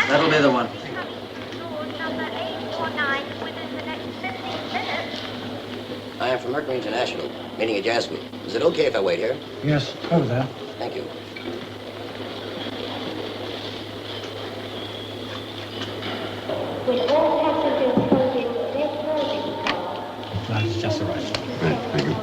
That'll be the one. Number 849 within the next 15 minutes. I am from Mercury International, meeting a jazz group. Is it okay if I wait here? Yes, over there. Thank you. With all passengers holding their boarding card. That's just right. Right, thank you.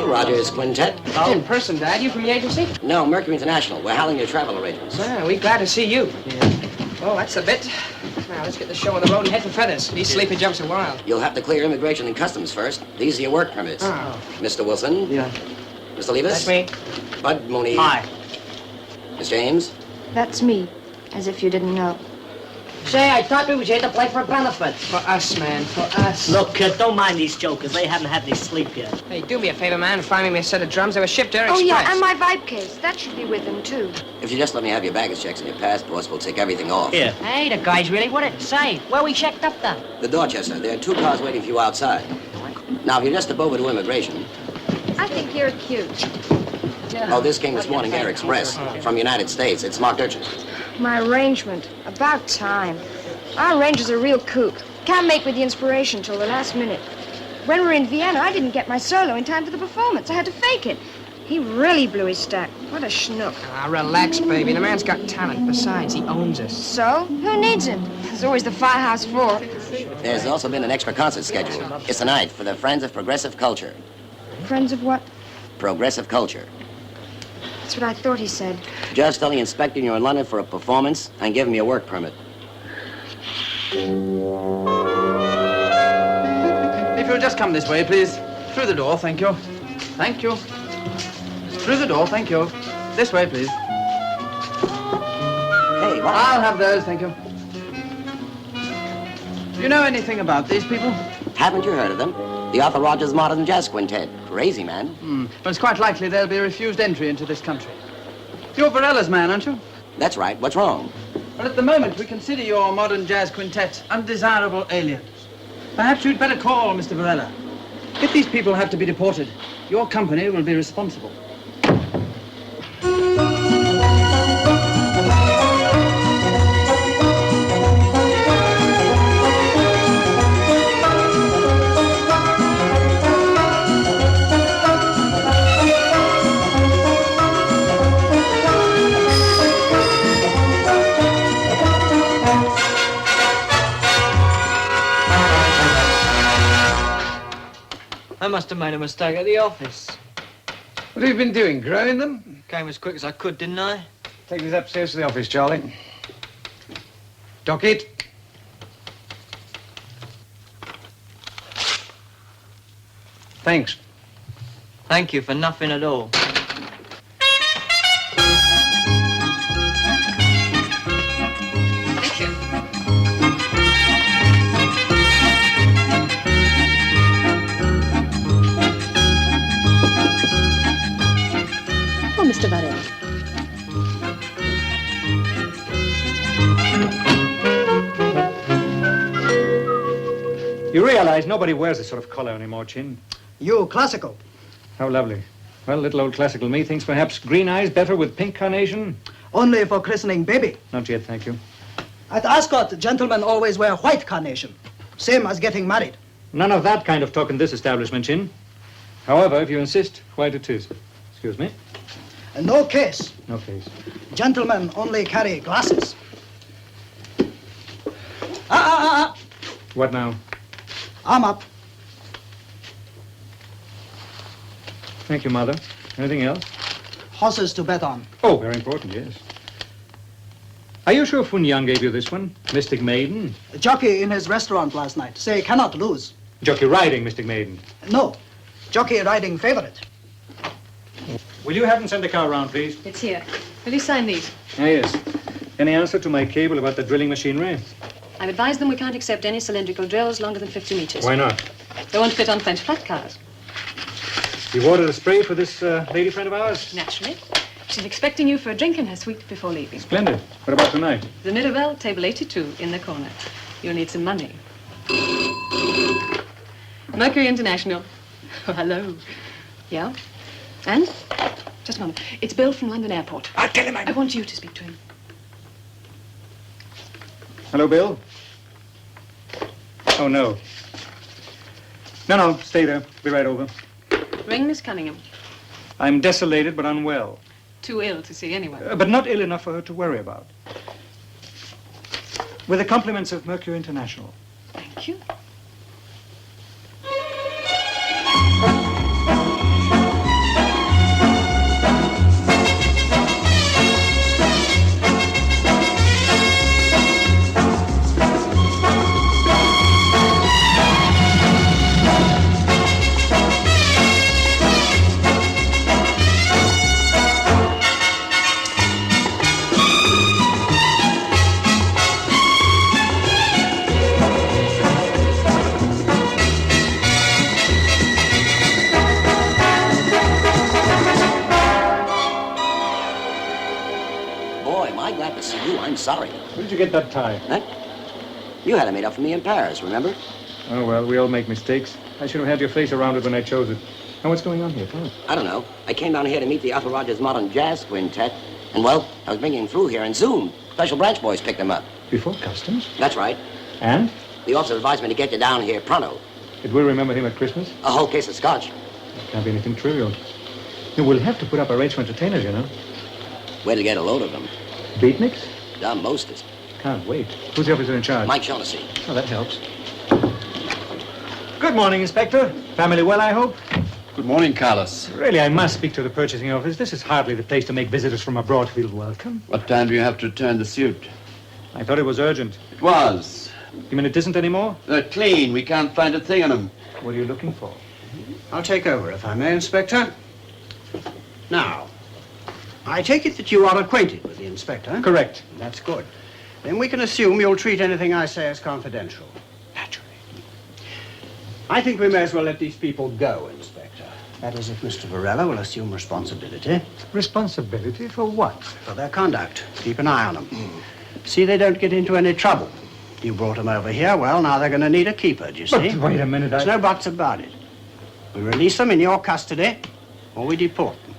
Rogers Quintet. Oh, in person, Dad. You from the agency? No, Mercury International. We're handling your travel arrangements. Ah, we're glad to see you. Well, that's a bit. Now, let's get the show on the road and head for Feathers. These sleepy jumps are wild. You'll have to clear immigration and customs first. These are your work permits. Oh. Mr. Wilson. Yeah. Mr. Levis. That's me. Bud Mooney. Hi. Miss James. That's me, as if you didn't know. Say, I thought we was here to play for a benefit. For us, man. For us. Look, kid, don't mind these jokers. They haven't had any sleep yet. Hey, do me a favor, man, and find me a set of drums. They were shipped Air Oh, Express. yeah, and my vibe case. That should be with them, too. If you just let me have your baggage checks and your passports, we'll take everything off. Here. Hey, the guys really what it say. Where we checked up then? The Dorchester. There are 2 cars waiting for you outside. Now, if you just step over to immigration. I think you're cute. Oh, this came this morning, Air Express, from United States. It's marked urgent. My arrangement. About time. Our arranger's a real kook. Can't make with the inspiration till the last minute. When we were in Vienna, I didn't get my solo in time for the performance. I had to fake it. He really blew his stack. What a schnook. Ah, relax, baby. The man's got talent. Besides, he owns us. So? Who needs him? There's always the Firehouse 4. There's also been an extra concert scheduled. It's tonight for the Friends of Progressive Culture. Friends of what? Progressive Culture. That's what I thought he said. Just tell the inspector you're in London for a performance and give him your work permit. If you'll just come this way, please. Through the door, thank you. Thank you. Through the door, thank you. This way, please. Hey, what? I'll have those, thank you. Do you know anything about these people? Haven't you heard of them? The Arthur Rogers Modern Jazz Quintet. Crazy, man. But it's quite likely they'll be refused entry into this country. You're Varela's man, aren't you? That's right. What's wrong? Well, at the moment, we consider your modern jazz quintet undesirable aliens. Perhaps you'd better call Mr. Varela. If these people have to be deported, your company will be responsible. I must have made a mistake at the office. What have you been doing, growing them? Came as quick as I could, didn't I? Take these upstairs to the office, Charlie. Docket. Thanks. Thank you for nothing at all. Mr. Varela. You realize nobody wears this sort of collar anymore, Chin. You classical. How lovely. Well, little old classical me thinks perhaps green eyes better with pink carnation. Only for christening baby. Not yet, thank you. At Ascot, gentlemen always wear white carnation. Same as getting married. None of that kind of talk in this establishment, Chin. However, if you insist, white it is. Excuse me. No case. No case. Gentlemen only carry glasses. Ah! What now? I'm up. Thank you, Mother. Anything else? Horses to bet on. Oh, very important, yes. Are you sure Fun Yang gave you this one? Mystic Maiden? A jockey in his restaurant last night. Say cannot lose. Jockey riding, Mystic Maiden. No. Jockey riding favorite. Will you have him send the car round, please? It's here. Will you sign these? Ah, yes. Any answer to my cable about the drilling machinery? I've advised them we can't accept any cylindrical drills longer than 50 meters. Why not? They won't fit on French flat cars. You've ordered a spray for this lady friend of ours? Naturally. She's expecting you for a drink in her suite before leaving. Splendid. What about tonight? The Mirabelle, table 82, in the corner. You'll need some money. Mercury International. Oh, hello. Yeah? And? Just a moment. It's Bill from London Airport. I'll tell him I want you to speak to him. Hello, Bill? Oh, no. No, stay there. Be right over. Ring Miss Cunningham. I'm desolated but unwell. Too ill to see anyone. But not ill enough for her to worry about. With the compliments of Mercury International. Thank you. I'm sorry. Where did you get that tie? Huh? You had it made up for me in Paris, remember? Oh, well, we all make mistakes. I should have had your face around it when I chose it. Now, what's going on here? Tell me. I don't know. I came down here to meet the Arthur Rogers Modern Jazz Quintet. And, well, I was bringing them through here, and Zoom. Special branch boys picked them up. Before customs? That's right. And? The officer advised me to get you down here pronto. Did we remember him at Christmas? A whole case of scotch. It can't be anything trivial. You will have to put up a rates for entertainers, you know. Where to get a load of them? Beatniks? The mostest. Can't wait. Who's the officer in charge? Mike Shaughnessy. Oh, that helps. Good morning, Inspector. Family well, I hope? Good morning, Carlos. Really, I must speak to the purchasing office. This is hardly the place to make visitors from abroad feel welcome. What time do you have to return the suit? I thought it was urgent. It was. You mean it isn't anymore? They're clean. We can't find a thing on them. What are you looking for? I'll take over, if I may, Inspector. Now, I take it that you are acquainted with the inspector? Correct. That's good. Then we can assume you'll treat anything I say as confidential. Naturally. I think we may as well let these people go, Inspector. That is, if Mr. Varela will assume responsibility. Responsibility for what? For their conduct. Keep an eye on them. See they don't get into any trouble. You brought them over here, well, now they're going to need a keeper, do you see? But wait a minute, There's no buts about it. We release them in your custody, or we deport them.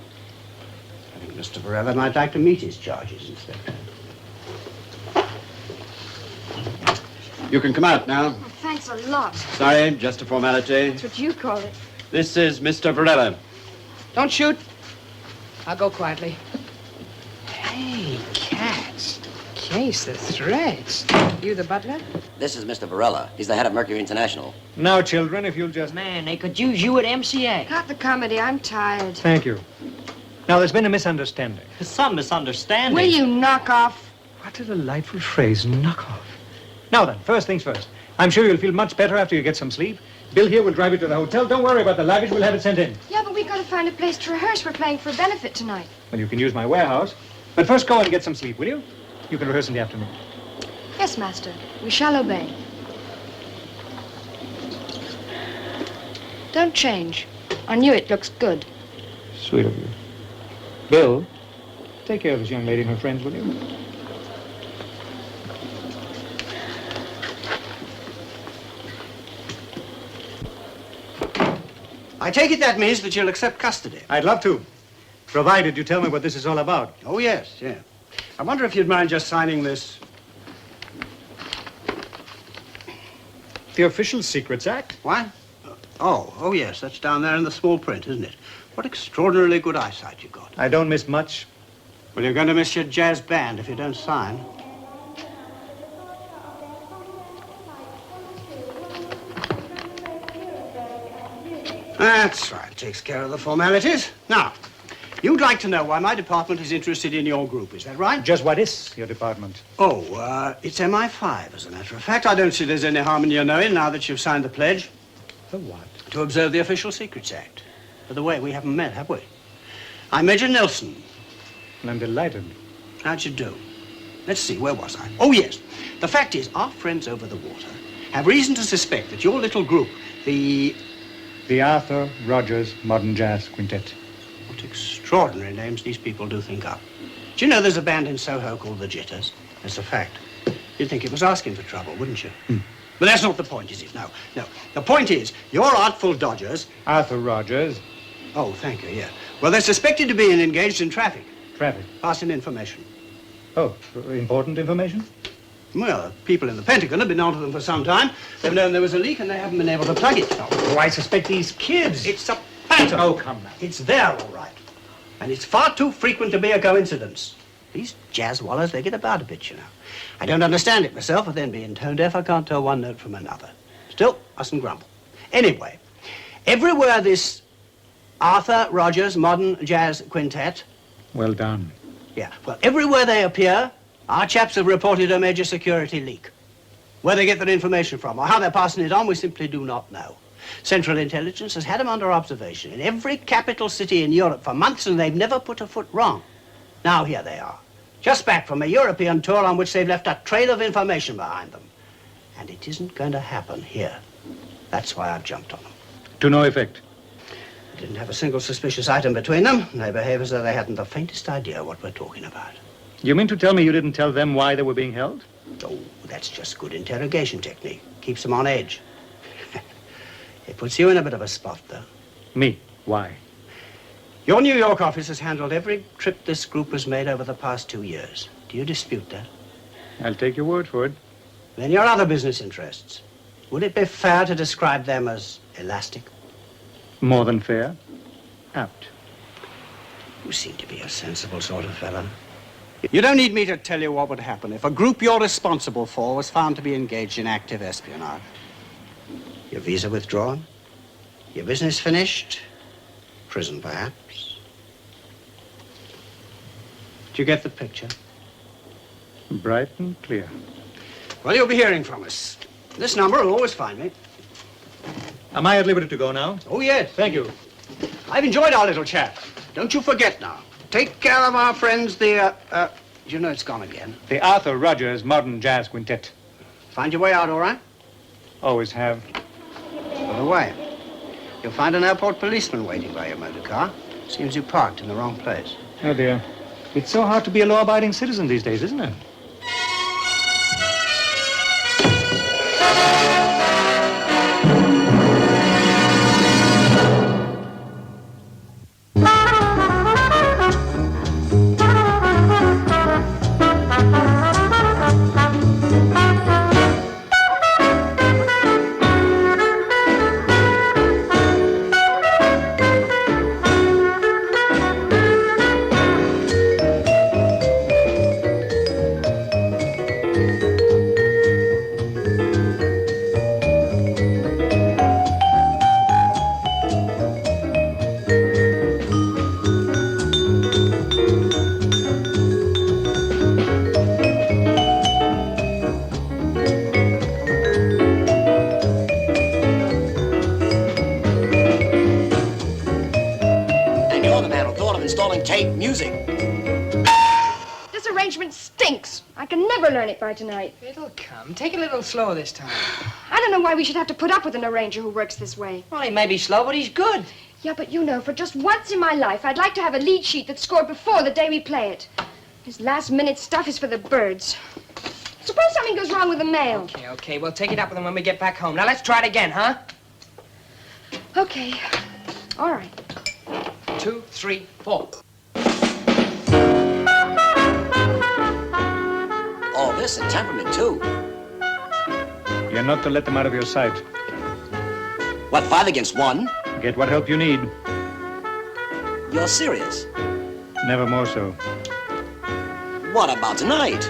I think Mr. Varela might like to meet his charges, Inspector. You can come out now. Oh, thanks a lot. Sorry, just a formality. That's what you call it. This is Mr. Varela. Don't shoot. I'll go quietly. Hey, cats. Case of threats. You the butler? This is Mr. Varela. He's the head of Mercury International. Now, children, if you'll just... Man, they could use you at MCA. Cut the comedy. I'm tired. Thank you. Now, there's been a misunderstanding. Some misunderstanding. Will you knock off? What a delightful phrase, knock off. Now then, first things first. I'm sure you'll feel much better after you get some sleep. Bill here will drive you to the hotel. Don't worry about the luggage. We'll have it sent in. Yeah, but we gotta find a place to rehearse. We're playing for a benefit tonight. Well, you can use my warehouse. But first go and get some sleep, will you? You can rehearse in the afternoon. Yes, Master. We shall obey. Don't change. On you it looks good. Sweet of you. Bill, take care of this young lady and her friends, will you? I take it that means that you'll accept custody. I'd love to, provided you tell me what this is all about. Oh, yes, yeah. I wonder if you'd mind just signing this. The Official Secrets Act? What? Oh, yes, that's down there in the small print, isn't it? What extraordinarily good eyesight you got. I don't miss much. Well, you're going to miss your jazz band if you don't sign. That's right, takes care of the formalities. Now, you'd like to know why my department is interested in your group, is that right? Just what is your department? Oh, it's MI5, as a matter of fact. I don't see there's any harm in your knowing now that you've signed the pledge. The what? To observe the Official Secrets Act. By the way, we haven't met, have we? I'm Major Nelson. I'm delighted. How'd you do? Let's see, where was I? Oh, yes. The fact is, our friends over the water have reason to suspect that your little group, the Arthur Rogers Modern Jazz Quintet. What extraordinary names these people do think up. Do you know there's a band in Soho called the Jitters? That's a fact. You'd think it was asking for trouble, wouldn't you? But that's not the point, is it? No. The point is, your artful dodgers... Arthur Rogers. Oh, thank you, yeah. Well, they're suspected of being engaged in traffic. Traffic? Passing information. Oh, important information? Well, people in the Pentagon have been onto them for some time. They've known there was a leak and they haven't been able to plug it. Oh, I suspect these kids. It's a pattern. Oh, come now. It's there, all right. And it's far too frequent to be a coincidence. These jazz wallers, they get about a bit, you know. I don't understand it myself, but then being tone deaf, I can't tell one note from another. Still, mustn't grumble. Anyway, everywhere this Arthur Rogers Modern Jazz Quintet... Well done. Yeah, well, everywhere they appear, our chaps have reported a major security leak. Where they get their information from or how they're passing it on, we simply do not know. Central Intelligence has had them under observation in every capital city in Europe for months, and they've never put a foot wrong. Now here they are, just back from a European tour on which they've left a trail of information behind them. And it isn't going to happen here. That's why I've jumped on them. To no effect. I didn't have a single suspicious item between them, and they behave as though they hadn't the faintest idea what we're talking about. You mean to tell me you didn't tell them why they were being held? Oh, that's just good interrogation technique. Keeps them on edge. It puts you in a bit of a spot, though. Me? Why? Your New York office has handled every trip this group has made over the past 2 years. Do you dispute that? I'll take your word for it. Then your other business interests. Would it be fair to describe them as elastic? More than fair. Apt. You seem to be a sensible sort of fellow. You don't need me to tell you what would happen if a group you're responsible for was found to be engaged in active espionage. Your visa withdrawn, your business finished, prison perhaps. Do you get the picture? Bright and clear. Well, you'll be hearing from us. This number will always find me. Am I at liberty to go now? Oh, yes. Thank you. I've enjoyed our little chat. Don't you forget now. Take care of our friends, the, you know it's gone again. The Arthur Rogers Modern Jazz Quintet. Find your way out, all right? Always have. By the way, you'll find an airport policeman waiting by your motor car. Seems you parked in the wrong place. Oh, dear. It's so hard to be a law-abiding citizen these days, isn't it? By tonight. It'll come. Take it a little slow this time. I don't know why we should have to put up with an arranger who works this way. Well, he may be slow, but he's good. Yeah, but you know, for just once in my life, I'd like to have a lead sheet that's scored before the day we play it. This last-minute stuff is for the birds. Suppose something goes wrong with the mail. Okay, we'll take it up with them when we get back home. Now, let's try it again, huh? Okay. All right. 2, 3, 4. All this and temperament, too. You're not to let them out of your sight. What, 5 against 1? Get what help you need. You're serious? Never more so. What about tonight?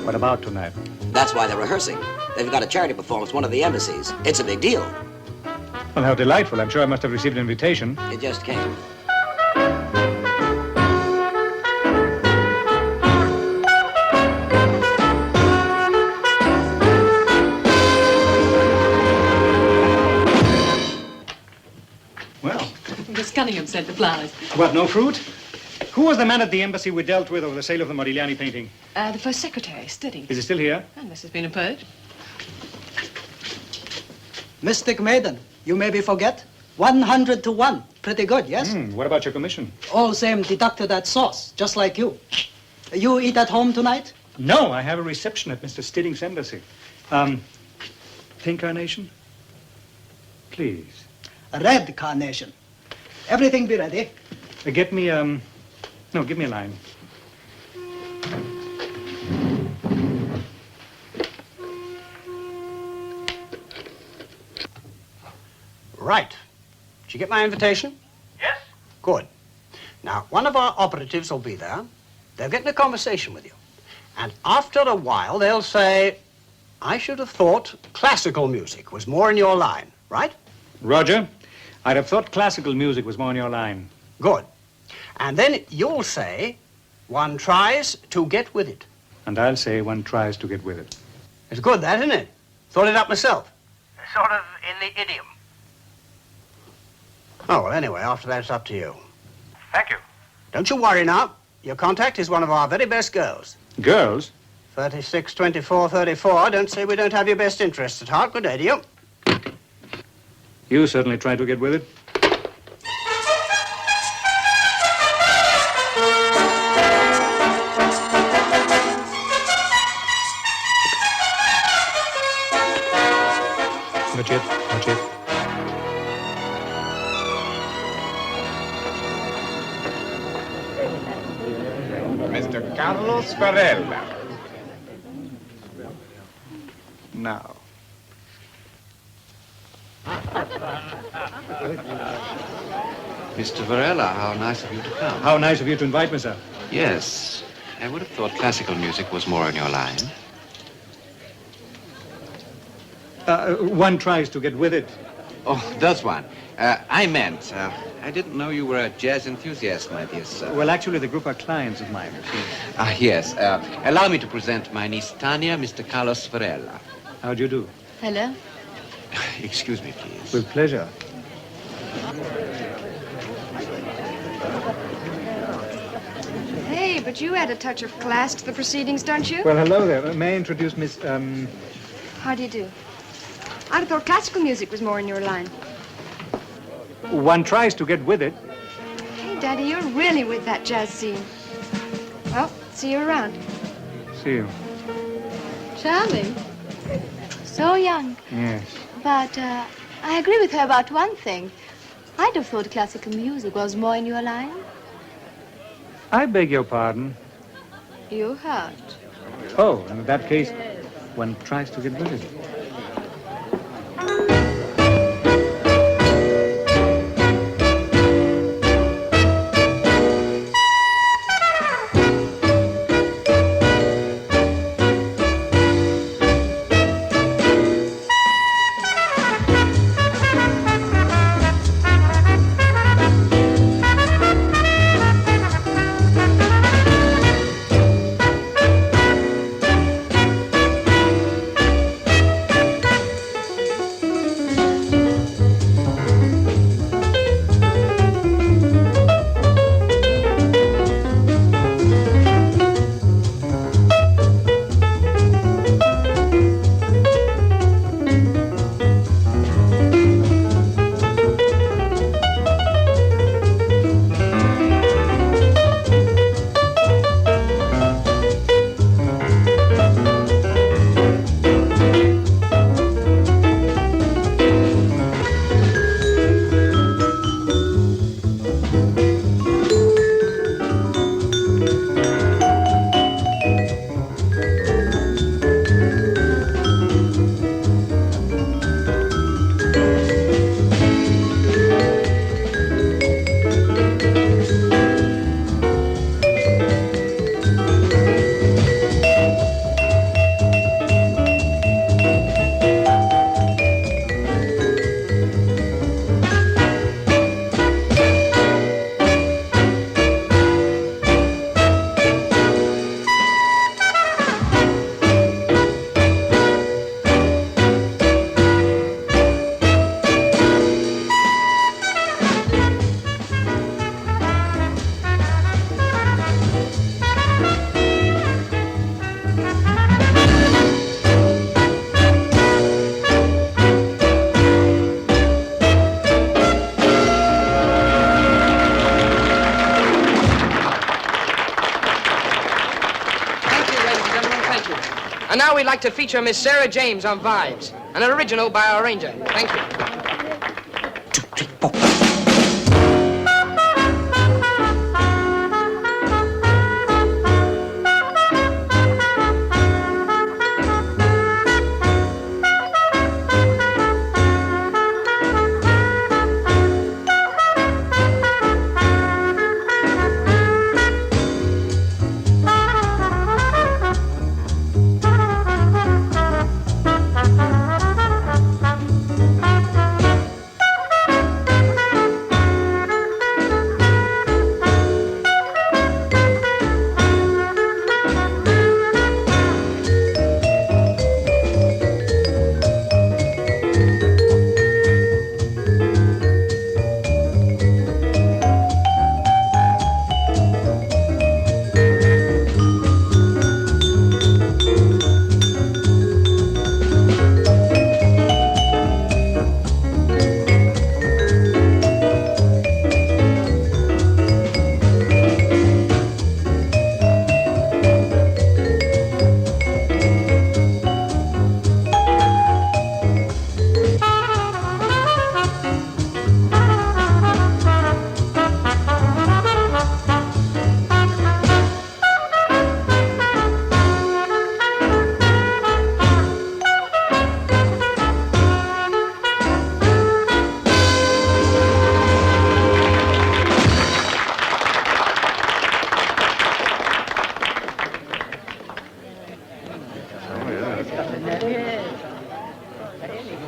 What about tonight? That's why they're rehearsing. They've got a charity performance, one of the embassies. It's a big deal. Well, how delightful. I'm sure I must have received an invitation. It just came. Well. Miss Cunningham sent the flowers. What, no fruit? Who was the man at the embassy we dealt with over the sale of the Modigliani painting? The first secretary, Stitting. Is he still here? Unless there's been a purge. Mystic Maiden, you maybe forget? 100 to 1. Pretty good, yes? What about your commission? All same deducted at source, just like you. You eat at home tonight? No, I have a reception at Mr. Stitting's embassy. Pink carnation? Please. A red carnation. Everything be ready. Get me, no, give me a line. Right. Did you get my invitation? Yes. Good. Now, one of our operatives will be there. They'll get in a conversation with you. And after a while, they'll say, I should have thought classical music was more in your line, right? Roger. I'd have thought classical music was more in your line. Good. And then you'll say, one tries to get with it. And I'll say one tries to get with it. It's good, that, isn't it? Thought it up myself. Sort of in the idiom. Oh, well, anyway, after that, it's up to you. Thank you. Don't you worry now. Your contact is one of our very best girls. Girls? 36, 24, 34. Don't say we don't have your best interests at heart. Good day to you. You certainly tried to get with it. Not yet, not yet. Mr. Carlos Varela. Now. Mr. Varela, how nice of you to come. How nice of you to invite me, sir. Yes. I would have thought classical music was more in your line. One tries to get with it. Oh, does one? I meant, I didn't know you were a jazz enthusiast, my dear sir. Well, actually, the group are clients of mine. Yes. Allow me to present my niece, Tanya, Mr. Carlos Varela. How do you do? Hello. Excuse me, please. With pleasure. Hey, but you add a touch of class to the proceedings, don't you? Well, hello there. May I introduce Miss, How do you do? I'd have thought classical music was more in your line. One tries to get with it. Hey, Daddy, you're really with that jazz scene. Well, see you around. See you. Charming. So young. Yes. But I agree with her about one thing. I'd have thought classical music was more in your line. I beg your pardon. You heard. Oh, in that case, one tries to get with it. And now we'd like to feature Miss Sarah James on vibes, an original by our arranger. Thank you.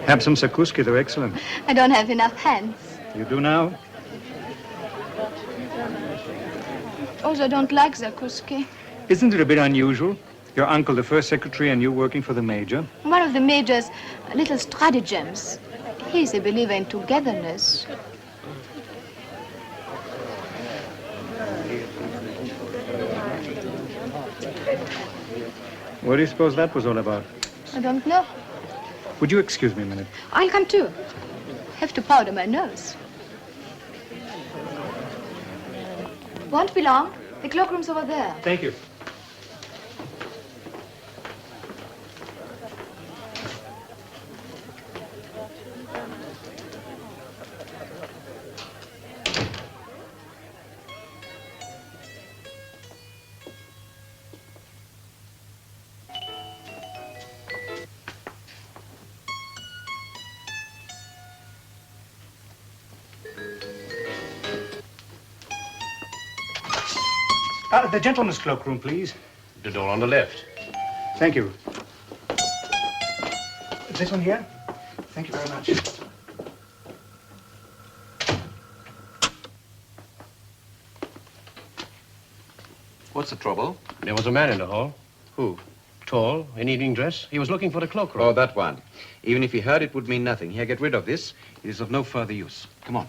Have some sakuski, they're excellent. I don't have enough hands. You do now? Also, I don't like Zakuski. Isn't it a bit unusual? Your uncle, the first secretary, and you working for the major? One of the major's little stratagems. He's a believer in togetherness. What do you suppose that was all about? I don't know. Would you excuse me a minute? I'll come too. Have to powder my nose. Won't be long. The cloakroom's over there. Thank you. The gentleman's cloakroom, please. The door on the left. Thank you. This one here? Thank you very much. What's the trouble? There was a man in the hall. Who? Tall, in evening dress. He was looking for the cloakroom. Oh, that one. Even if he heard, it would mean nothing. Here, get rid of this. It is of no further use. Come on.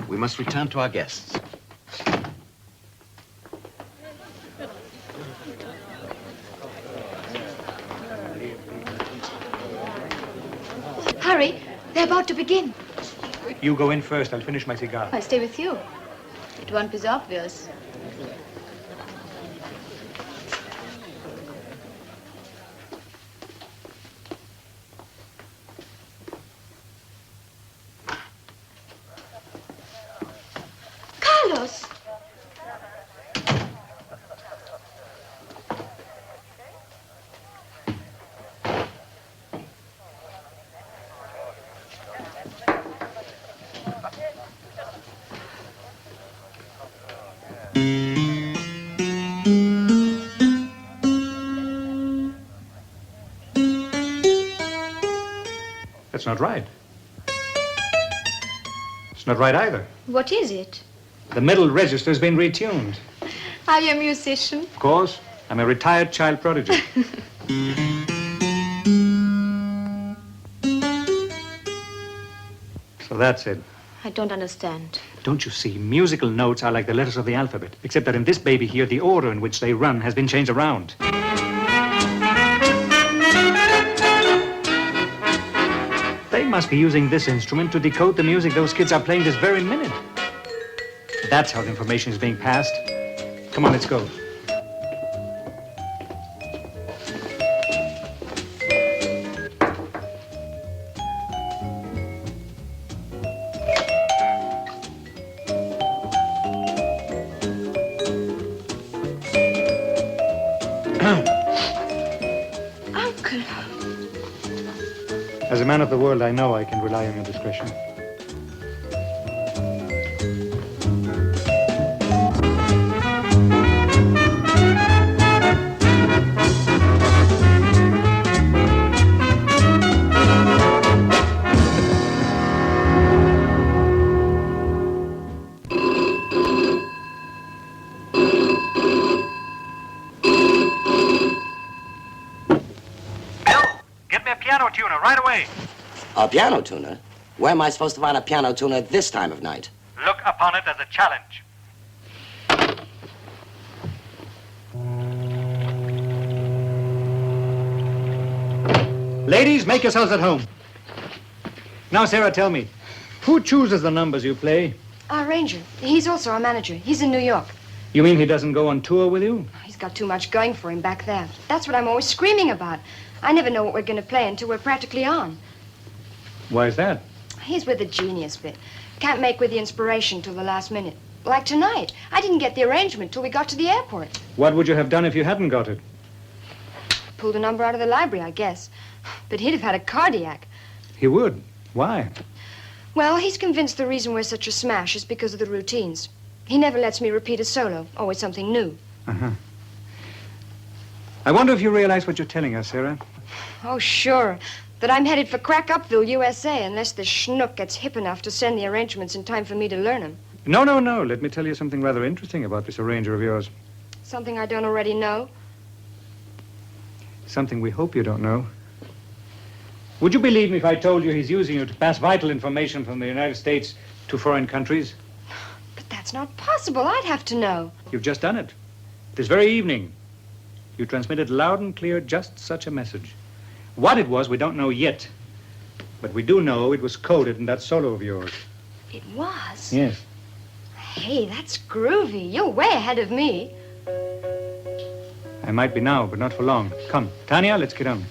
We must return to our guests. Hurry. They're about to begin. You go in first. I'll finish my cigar. I'll stay with you. It won't be so obvious. Carlos! That's not right. It's not right either. What is it? The middle register's been retuned. Are you a musician? Of course. I'm a retired child prodigy. So that's it. I don't understand. Don't you see? Musical notes are like the letters of the alphabet, except that in this baby here, the order in which they run has been changed around. They must be using this instrument to decode the music those kids are playing this very minute. That's how the information is being passed. Come on, let's go. As a man of the world, I know I can rely on your discretion. Piano tuner, right away. A piano tuner? Where am I supposed to find a piano tuner at this time of night? Look upon it as a challenge. Ladies, make yourselves at home. Now, Sarah, tell me, who chooses the numbers you play? Our ranger. He's also our manager. He's in New York. You mean he doesn't go on tour with you? He's got too much going for him back there. That's what I'm always screaming about. I never know what we're going to play until we're practically on. Why is that? He's with the genius bit. Can't make with the inspiration till the last minute. Like tonight. I didn't get the arrangement till we got to the airport. What would you have done if you hadn't got it? Pulled a number out of the library, I guess. But he'd have had a cardiac. He would. Why? Well, he's convinced the reason we're such a smash is because of the routines. He never lets me repeat a solo. Always something new. Uh-huh. I wonder if you realize what you're telling us, Sarah. Oh, sure. That I'm headed for Crack-Upville, USA, unless the schnook gets hip enough to send the arrangements in time for me to learn them. No. Let me tell you something rather interesting about this arranger of yours. Something I don't already know. Something we hope you don't know. Would you believe me if I told you he's using you to pass vital information from the United States to foreign countries? But that's not possible. I'd have to know. You've just done it. This very evening, you transmitted loud and clear just such a message. What it was, we don't know yet. But we do know it was coded in that solo of yours. It was? Yes. Hey, that's groovy. You're way ahead of me. I might be now, but not for long. Come, Tanya, let's get on.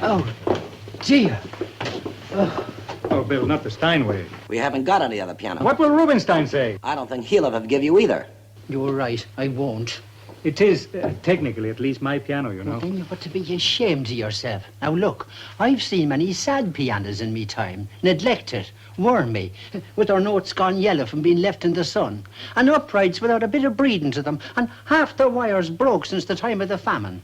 Oh, dear. Oh, Bill, not the Steinway. We haven't got any other piano. What will Rubinstein say? I don't think he'll ever give you either. You're right. I won't. It is, technically, at least my piano, you know. Then you ought to be ashamed of yourself. Now, look, I've seen many sad pianos in me time, neglected, wormy, with their notes gone yellow from being left in the sun, and uprights without a bit of breathing to them, and half their wires broke since the time of the famine.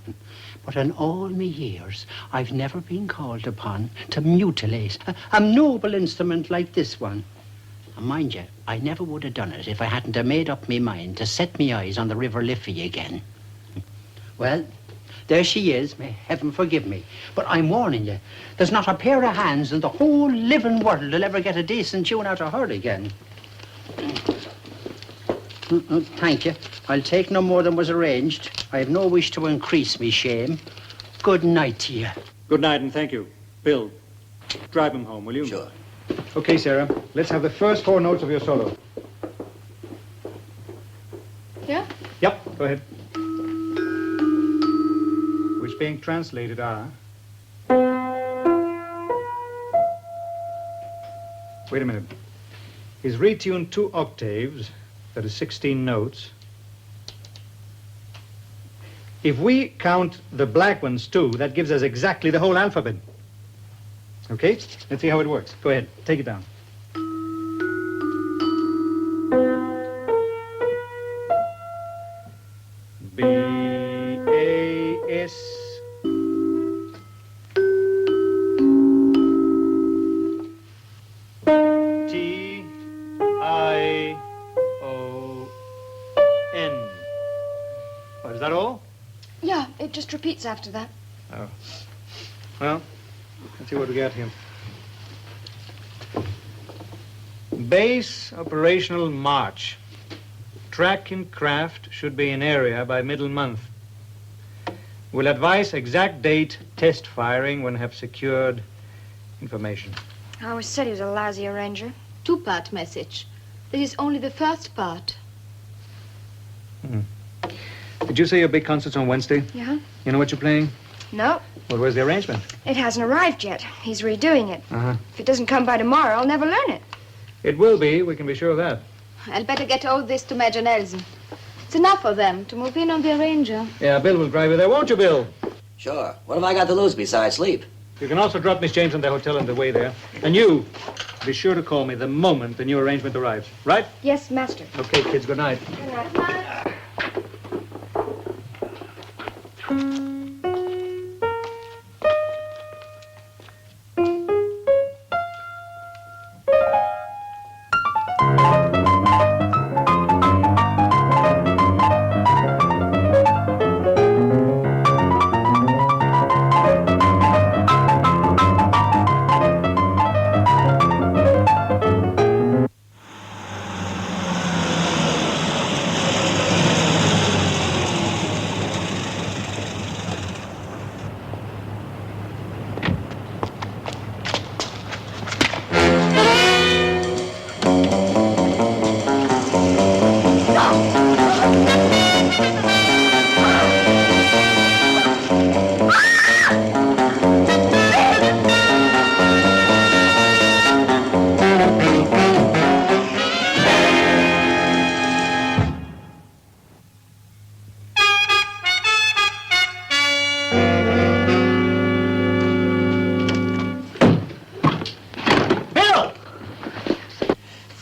But in all me years, I've never been called upon to mutilate a noble instrument like this one. And mind you, I never would have done it if I hadn't have made up me mind to set me eyes on the River Liffey again. Well, there she is, may heaven forgive me. But I'm warning you, there's not a pair of hands in the whole living world that'll ever get a decent tune out of her again. Thank you. I'll take no more than was arranged. I have no wish to increase me shame. Good night to you. Good night, and thank you. Bill, drive him home, will you? Sure. Okay, Sarah, let's have the first 4 notes of your solo. Yeah? Yep, go ahead. Which being translated are... Wait a minute. He's retuned 2 octaves, that is 16 notes. If we count the black ones too, that gives us exactly the whole alphabet. Okay? Let's see how it works. Go ahead, take it down. B, A, S. T, I, O, N. Oh, is that all? Yeah, it just repeats after that. Oh. Well, let's see what we got here. Base operational march. Track in craft should be in area by middle month. Will advise exact date test firing when have secured information. I always said he was a lousy arranger. 2-part message. This is only the first part. Did you say your big concert's on Wednesday? Yeah? You know what you're playing? No, Well, where's the arrangement? it hasn't arrived yet. He's redoing it. Uh-huh. If it doesn't come by tomorrow, I'll never learn it. It will be. We can be sure of that. I'll better get all this to Major Nelson. It's enough for them to move in on the arranger. Yeah, Bill will drive you there, won't you, Bill? Sure. What have I got to lose besides sleep? You can also drop Miss James in the hotel on the way there. And you, be sure to call me the moment the new arrangement arrives. Right? Yes, master. Okay, kids, good night. Good night.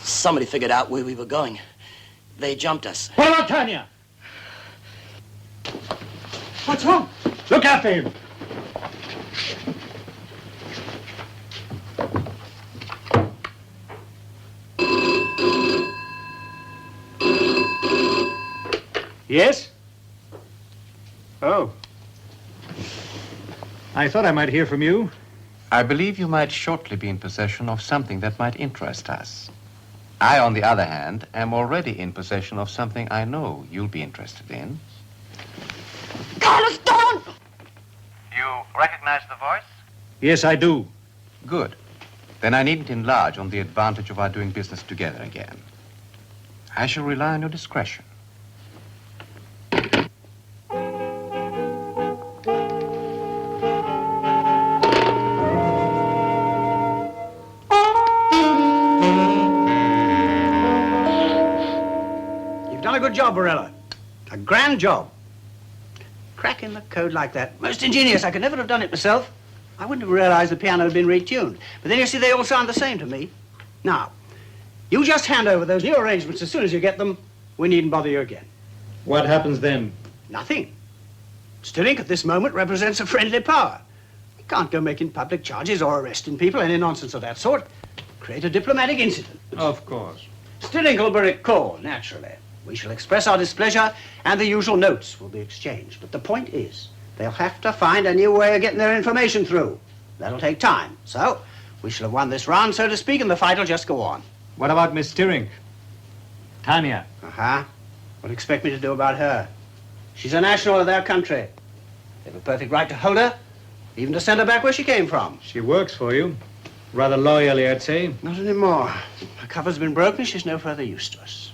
Somebody figured out where we were going. They jumped us. What about Tanya? What's wrong? Look after him. Yes? Oh. I thought I might hear from you. I believe you might shortly be in possession of something that might interest us. I, on the other hand, am already in possession of something I know you'll be interested in. Carlos, don't! You recognize the voice? Yes, I do. Good. Then I needn't enlarge on the advantage of our doing business together again. I shall rely on your discretion. Done a good job, Varela. A grand job. Cracking the code like that. Most ingenious. I could never have done it myself. I wouldn't have realized the piano had been retuned. But then you see, they all sound the same to me. Now, you just hand over those new arrangements as soon as you get them. We needn't bother you again. What happens then? Nothing. Stirling at this moment represents a friendly power. You can't go making public charges or arresting people, any nonsense of that sort. Create a diplomatic incident. Of course. Stirling will be recalled, naturally. We shall express our displeasure, and the usual notes will be exchanged. But the point is, they'll have to find a new way of getting their information through. That'll take time. So, we shall have won this round, so to speak, and the fight will just go on. What about Miss Stirling? Tanya. Uh-huh. What do you expect me to do about her? She's a national of their country. They have a perfect right to hold her, even to send her back where she came from. She works for you. Rather loyally, I'd say. Not anymore. Her cover's been broken. She's no further use to us.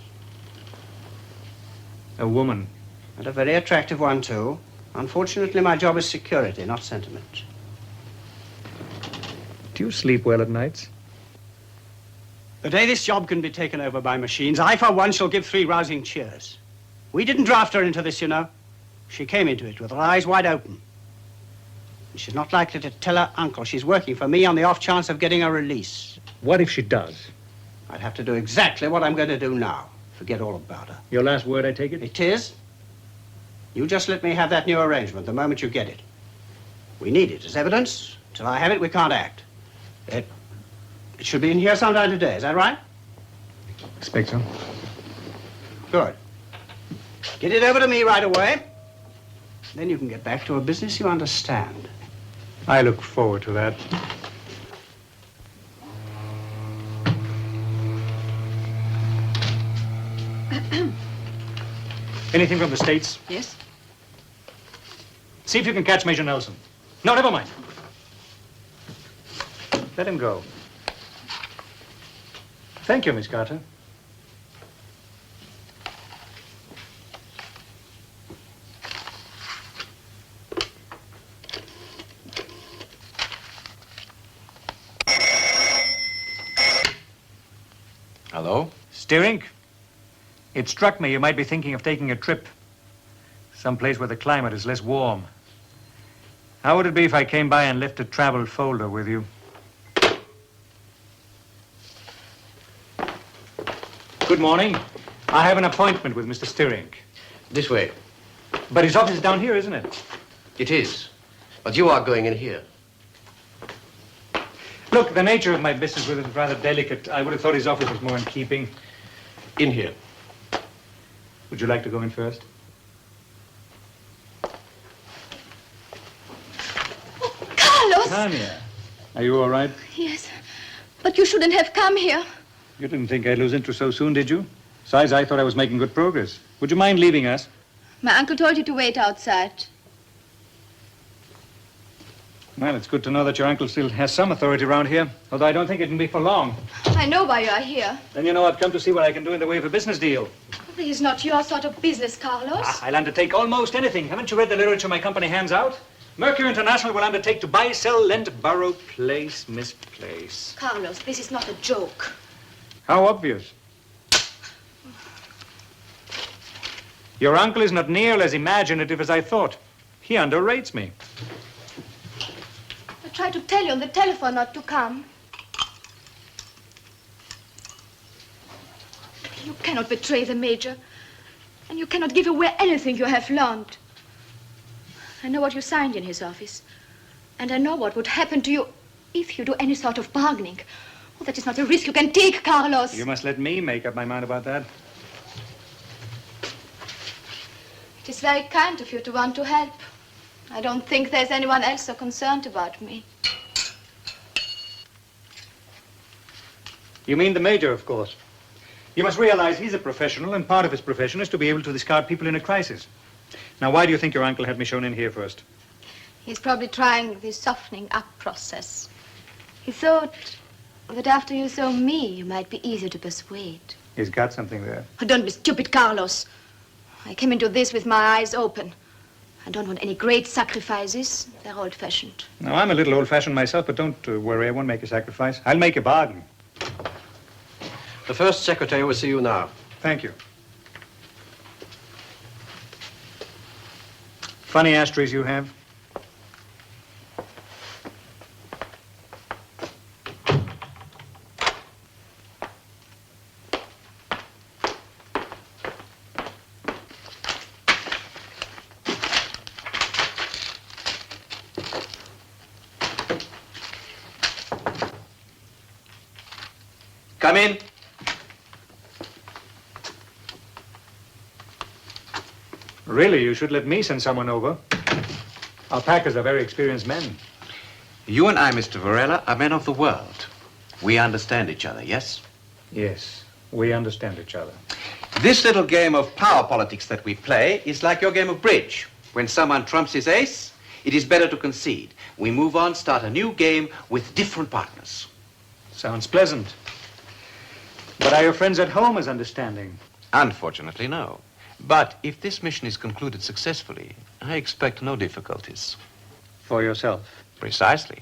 A woman. And a very attractive one, too. Unfortunately, my job is security, not sentiment. Do you sleep well at nights? The day this job can be taken over by machines, I, for one, shall give 3 rousing cheers. We didn't draft her into this, you know. She came into it with her eyes wide open. And she's not likely to tell her uncle she's working for me on the off chance of getting a release. What if she does? I'd have to do exactly what I'm going to do now. Forget all about her. Your last word, I take it? It is. You just let me have that new arrangement the moment you get it. We need it as evidence. Till I have it, we can't act. It should be in here sometime today. Is that right? Expect so. Good. Get it over to me right away. Then you can get back to a business you understand. I look forward to that. Anything from the States? Yes. See if you can catch Major Nelson. No, never mind. Let him go. Thank you, Miss Carter. Hello? Stirling, It struck me you might be thinking of taking a trip. Someplace where the climate is less warm. How would it be if I came by and left a travel folder with you? Good morning. I have an appointment with Mr. Stirink. This way. But his office is down here, isn't it? It is. But you are going in here. Look, the nature of my business with it is rather delicate. I would have thought his office was more in keeping. In here. Would you like to go in first? Carlos! Tanya, are you all right? Yes, but you shouldn't have come here. You didn't think I'd lose interest so soon, did you? Besides, I thought I was making good progress. Would you mind leaving us? My uncle told you to wait outside. Well, it's good to know that your uncle still has some authority around here, although I don't think it can be for long. I know why you are here. Then you know I've come to see what I can do in the way of a business deal. This is not your sort of business, Carlos. I'll undertake almost anything. Haven't you read the literature my company hands out? Mercury International will undertake to buy, sell, lend, borrow, place, misplace. Carlos, this is not a joke. How obvious. Your uncle is not nearly as imaginative as I thought. He underrates me. I tried to tell you on the telephone not to come. You cannot betray the Major, and you cannot give away anything you have learned. I know what you signed in his office, and I know what would happen to you if you do any sort of bargaining. Oh, that is not a risk you can take, Carlos. You must let me make up my mind about that. It is very kind of you to want to help. I don't think there's anyone else so concerned about me. You mean the Major, of course. You must realize he's a professional, and part of his profession is to be able to discard people in a crisis. Now, why do you think your uncle had me shown in here first? He's probably trying the softening up process. He thought that after you saw me, you might be easier to persuade. He's got something there. Oh, don't be stupid, Carlos. I came into this with my eyes open. I don't want any great sacrifices. They're old-fashioned. Now, I'm a little old-fashioned myself, but don't worry, I won't make a sacrifice. I'll make a bargain. The first secretary will see you now. Thank you. Funny ashtrays you have. Come in. Really, you should let me send someone over. Our packers are very experienced men. You and I, Mr. Varela, are men of the world. We understand each other, yes? Yes, we understand each other. This little game of power politics that we play is like your game of bridge. When someone trumps his ace, it is better to concede. We move on, start a new game with different partners. Sounds pleasant. But are your friends at home as understanding? Unfortunately, no. But if this mission is concluded successfully, I expect no difficulties. For yourself? Precisely.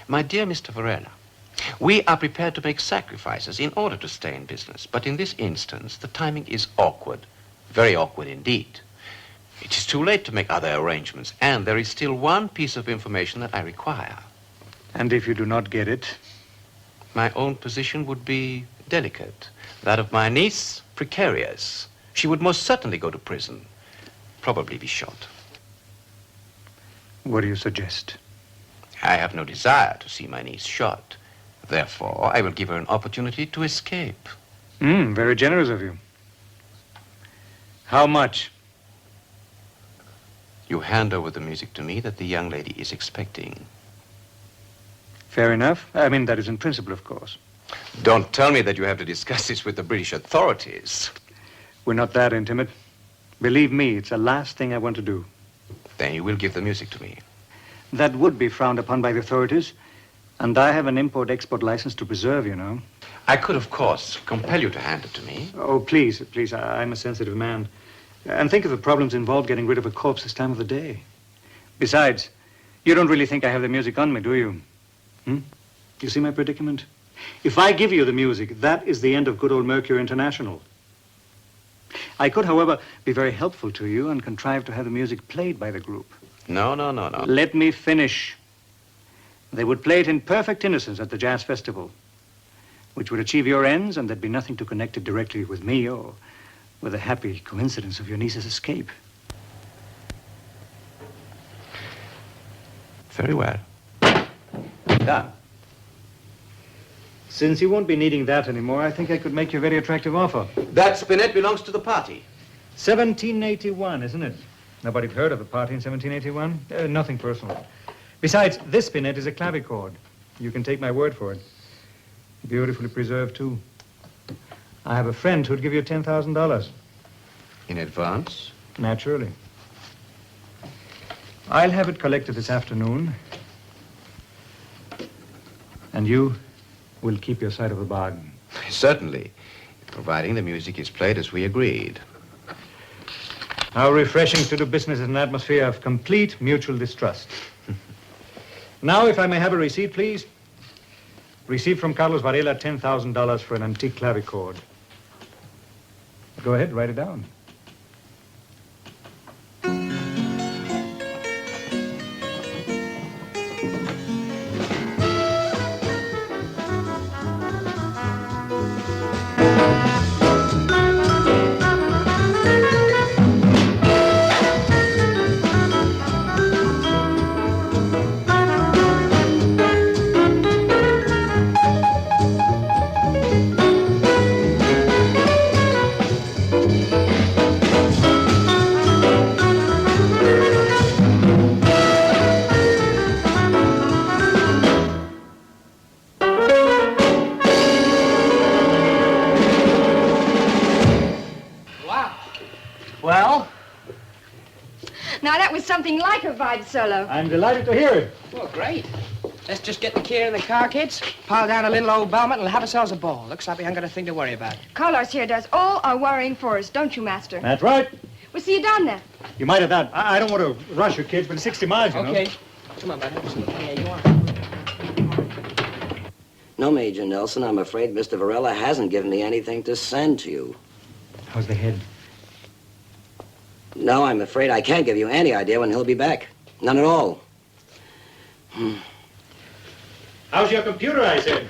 My dear Mr. Varela, we are prepared to make sacrifices in order to stay in business. But in this instance, the timing is awkward. Very awkward indeed. It is too late to make other arrangements, and there is still one piece of information that I require. And if you do not get it? My own position would be delicate. That of my niece, precarious. She would most certainly go to prison, probably be shot. What do you suggest? I have no desire to see my niece shot. Therefore, I will give her an opportunity to escape. Very generous of you. How much? You hand over the music to me that the young lady is expecting. Fair enough. I mean, that is in principle, of course. Don't tell me that you have to discuss this with the British authorities. We're not that intimate. Believe me, it's the last thing I want to do. Then you will give the music to me. That would be frowned upon by the authorities. And I have an import-export license to preserve, you know. I could, of course, compel you to hand it to me. Oh, please, please, I'm a sensitive man. And think of the problems involved getting rid of a corpse this time of the day. Besides, you don't really think I have the music on me, do you? You see my predicament? If I give you the music, that is the end of good old Mercury International. I could, however, be very helpful to you and contrive to have the music played by the group. No. Let me finish. They would play it in perfect innocence at the jazz festival, which would achieve your ends, and there'd be nothing to connect it directly with me or with the happy coincidence of your niece's escape. Very well. Done. Since you won't be needing that anymore, I think I could make you a very attractive offer. That spinet belongs to the party. 1781, isn't it? Nobody'd heard of the party in 1781. Nothing personal. Besides, this spinet is a clavichord. You can take my word for it. Beautifully preserved, too. I have a friend who'd give you $10,000. In advance? Naturally. I'll have it collected this afternoon. And you will keep your side of the bargain. Certainly, providing the music is played as we agreed. How refreshing to do business in an atmosphere of complete mutual distrust. Now, if I may have a receipt, please. Receipt from Carlos Varela, $10,000 for an antique clavichord. Go ahead, write it down. Well? Now, that was something like a vibe solo. I'm delighted to hear it. Well, great. Let's just get the key in the car, kids, pile down a little old Belmont, and we'll have ourselves a ball. Looks like we haven't got a thing to worry about. Carlos here does all our worrying for us, don't you, Master? That's right. We'll see you down there. You might have that. I don't want to rush you, kids, but 60 miles, you know. Okay. Come on, bud. Have a seat. Yeah, you are. No, Major Nelson, I'm afraid Mr. Varela hasn't given me anything to send to you. How's the head? No, I'm afraid I can't give you any idea when he'll be back. None at all. How's your computer, I said?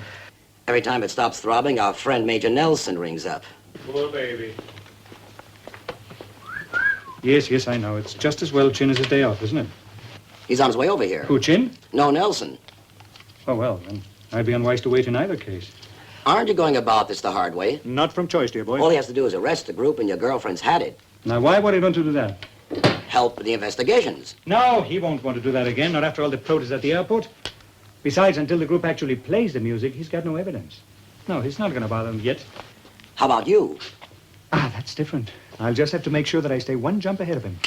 Every time it stops throbbing, our friend Major Nelson rings up. Poor baby. Yes, I know. It's just as well Chin is a day off, isn't it? He's on his way over here. Who, Chin? No, Nelson. Oh, well, then I'd be unwise to wait in either case. Aren't you going about this the hard way? Not from choice, dear boy. All he has to do is arrest the group and your girlfriend's had it. Now, why would he want to do that? Help with the investigations. No, he won't want to do that again, not after all the protests at the airport. Besides, until the group actually plays the music, he's got no evidence. No, he's not going to bother them yet. How about you? Ah, that's different. I'll just have to make sure that I stay one jump ahead of him.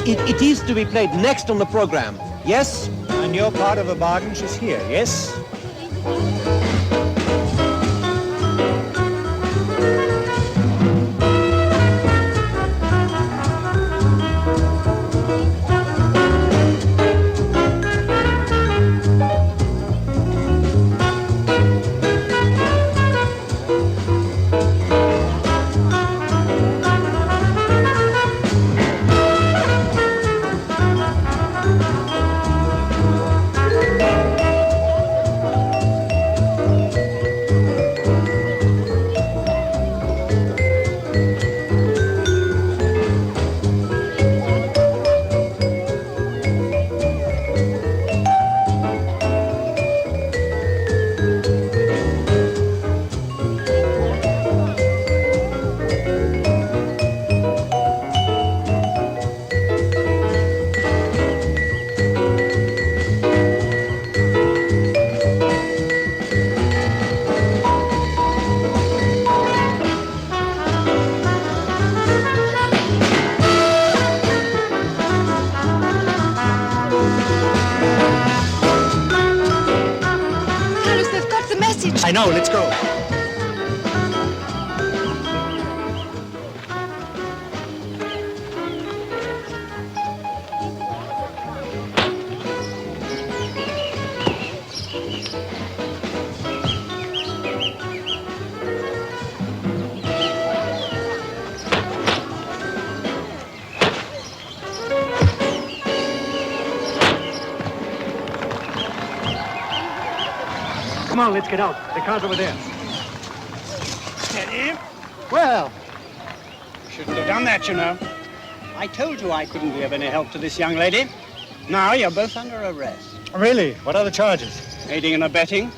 It is to be played next on the program, yes? And your part of the bargain is here, yes? message. I know, let's go. Come on, let's get out. The car's over there. Steady. Well, shouldn't have done that, you know. I told you I couldn't be of any help to this young lady. Now you're both under arrest. Really? What are the charges? Aiding and abetting,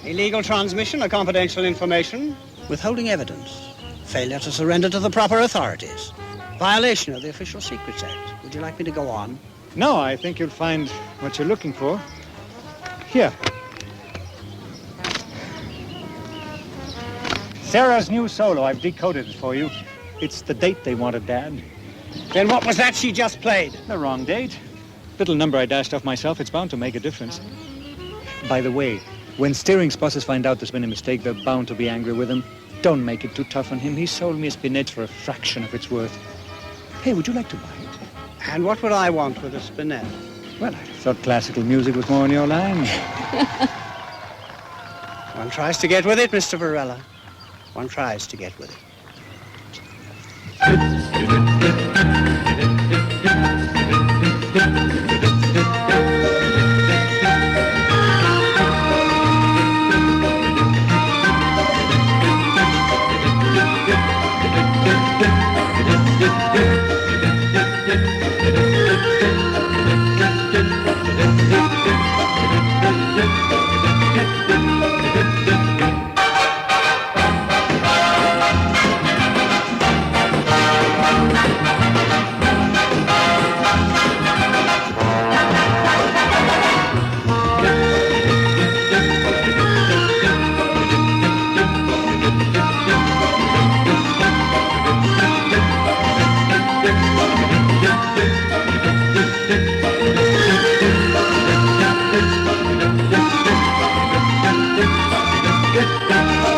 illegal transmission of confidential information, withholding evidence, failure to surrender to the proper authorities, violation of the Official Secrets Act. Would you like me to go on? No, I think you'll find what you're looking for. Here. Sarah's new solo. I've decoded it for you. It's the date they wanted, Dad. Then what was that she just played? The wrong date. Little number I dashed off myself. It's bound to make a difference. By the way, when steering bosses find out there's been a mistake, they're bound to be angry with him. Don't make it too tough on him. He sold me a spinach for a fraction of its worth. Hey, would you like to buy it? And what would I want with a spinet? Well, I thought classical music was more in your line. One tries to get with it, Mr. Varela. One tries to get with it. Good.